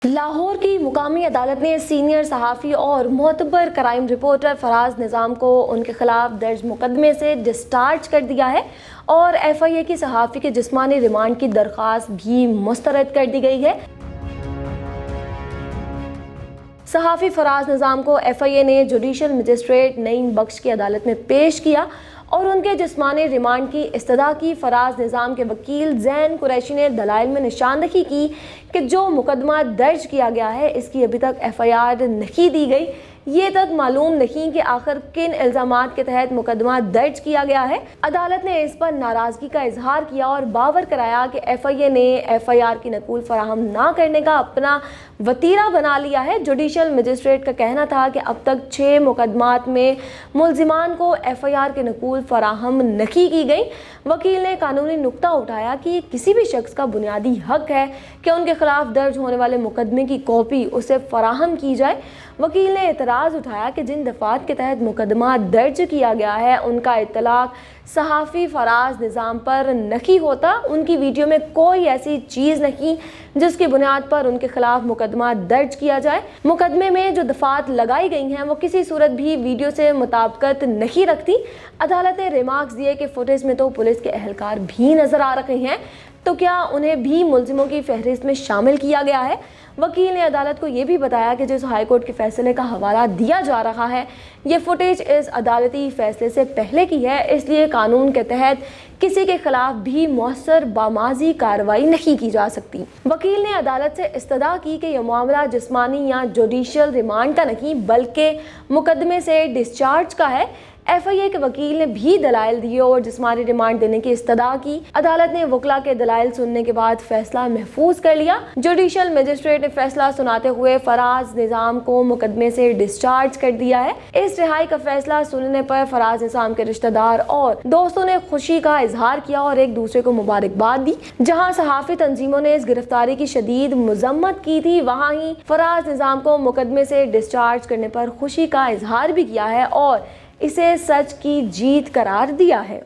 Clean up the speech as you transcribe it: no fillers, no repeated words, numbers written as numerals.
लाहौर की मुकामी अदालत ने सीनियर सहाफ़ी और मोतबर क्राइम रिपोर्टर फराज निज़ाम को उनके खिलाफ दर्ज मुकदमे से डिस्चार्ज कर दिया है और FIA की सहाफ़ी के जिस्मानी रिमांड की दरख्वास्त भी मुस्तरद कर दी गई है। सहाफ़ी फराज निज़ाम को FIA ने जुडिशल मजिस्ट्रेट नईम बख्श की अदालत में पेश किया और उनके जिस्मानी रिमांड की इस्तदा की। फराज निज़ाम के वकील ज़ैन कुरैशी ने दलाइल में निशानदही की कि जो मुकदमा दर्ज किया गया है इसकी अभी तक FIR नहीं दी गई। ये तक मालूम नहीं कि आखिर किन इल्ज़ामात के तहत मुकदमा दर्ज किया गया है। अदालत ने इस पर नाराज़गी का इजहार किया और बावर कराया कि FIA ने FIR की नकूल फराहम ना करने का अपना वतीरा बना लिया है। जुडिशल मजिस्ट्रेट का कहना था कि अब तक 6 मुकदमात में मुल्जिमान को FIR की नकूल फराहम नहीं की गई। वकील ने कानूनी नुक्ता उठाया कि किसी भी शख्स का बुनियादी हक है कि उनके खिलाफ दर्ज होने वाले मुकदमे की कॉपी उसे फराहम की जाए। वकील ने एतराज़ उठाया कि जिन दफ़ात के तहत मुकदमा दर्ज किया गया है उनका इत्तलाक सहाफ़ी फराज निज़ाम पर नहीं होता। उनकी वीडियो में कोई ऐसी चीज़ नहीं जिसकी बुनियाद पर उनके खिलाफ मुकदमा दर्ज किया जाए। मुकदमे में जो दफ़ात लगाई गई हैं वो किसी सूरत भी वीडियो से मुताबिकत नहीं रखती। अदालत ने रिमार्क्स दिए कि फुटेज में तो पुलिस के अहलकार भी नज़र आ रहे हैं, तो क्या उन्हें भी मुल्जिमों की फहरिस्त में शामिल किया गया है। वकील ने अदालत को ये भी बताया कि जिस हाईकोर्ट के फैसले का हवाला दिया जा रहा है ये फुटेज इस अदालती फैसले से पहले की है, इसलिए कानून के तहत किसी के खिलाफ भी मौसर बामाजी कार्रवाई नहीं की जा सकती। वकील ने अदालत से इस्तदा की कि यह मामला जिस्मानी या जुडिशल रिमांड का नहीं बल्कि मुकदमे से डिस्चार्ज का है। FIA के वकील ने भी दलाइल दिए और जिस्मानी रिमांड देने की इस्तदा की। अदालत ने वकला के दलाइल सुनने के बाद फैसला महफूज कर लिया। जुडिशल मजिस्ट्रेट ने फैसला सुनाते हुए फराज निज़ाम को मुकदमे से डिस्चार्ज कर दिया है। इस रिहाई का फैसला सुनने पर फराज निज़ाम के रिश्तेदार और दोस्तों ने खुशी का इजहार किया और एक दूसरे को मुबारकबाद दी। जहां सहाफ़ी तंजीमों ने इस गिरफ्तारी की शदीद मजम्मत की थी, वहाँ ही फराज निज़ाम को मुकदमे से डिस्चार्ज करने पर खुशी का इजहार भी किया है और इसे सच की जीत करार दिया है।